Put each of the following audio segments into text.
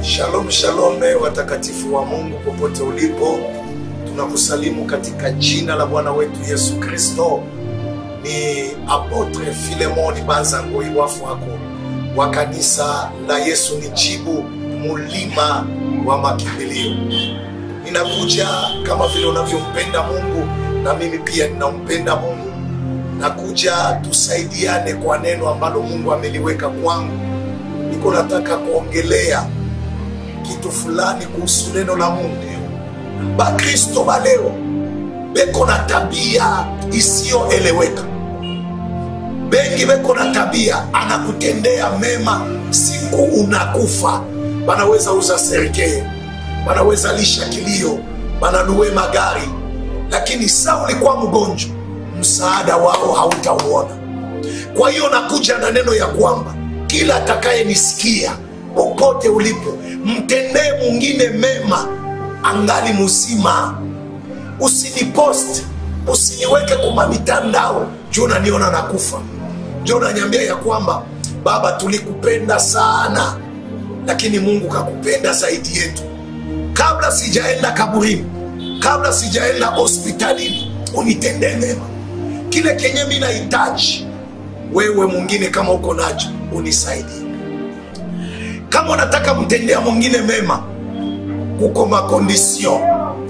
Shalom shalom watakatifu wa Mungu popote ulipo. Tunakusalimu katika jina la Bwana wetu Yesu Kristo. Ni Apotre Filemoni Banzango iwafu wako wa kanisa la Yesu ni Jibu mulima wa makimbilio. Ninakuja kama vile unavyompenda Mungu na mimi pia ninampenda Mungu. Nakuja tusaidiane kwa neno ambalo Mungu ameliweka kwangu. Niko nataka kuongelea kitu fulani kuhusu neno la Mungu. Bakristo baleo beko na tabia isiyoeleweka. Bengi beko na tabia anakutendea mema siku unakufa. Banaweza uza serikali, banaweza lisha kilio, bananuwe magari, lakini saa ulikuwa mgonjwa msaada wao hautauona. Kwa hiyo nakuja na neno ya kwamba kila atakaye nisikia popote ulipo, mtendee mwingine mema angali mzima. Usinipost, usiniweke kwa mitandao juu unaniona nakufa. Juu unaniambia ya kwamba baba tulikupenda sana, lakini Mungu kakupenda zaidi yetu. Kabla sijaenda kaburini, kabla sijaenda hospitalini, unitendee mema. Kile kenye mimi nahitaji wewe mwingine kama uko nacho unisaidie. Kama unataka mtendea mwingine mema, kuko makondisio.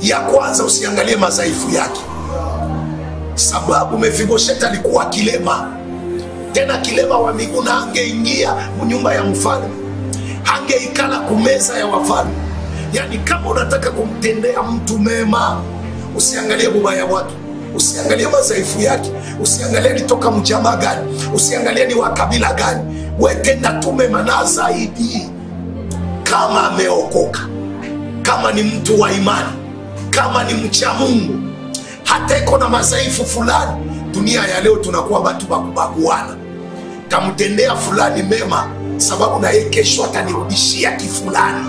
Ya kwanza, usiangalie madhaifu yake. Sababu Mefibosheti alikuwa kilema, tena kilema wa miguu, na angeingia nyumba ya mfalme, angeikala kumeza ya wafalme. Yani kama unataka kumtendea mtu mema, usiangalie ubaya wake, usiangalie madhaifu yake, usiangalie alitoka mjamaa gani, usiangalie ni wa kabila gani. Wewe tenda tu mema, na zaidi kama ameokoka, kama ni mtu wa imani, kama ni mcha Mungu, hata iko na madhaifu fulani. Dunia ya leo tunakuwa watu bakubaguana. Tamtendea fulani mema sababu na yeye kesho atanirudishia kifulani.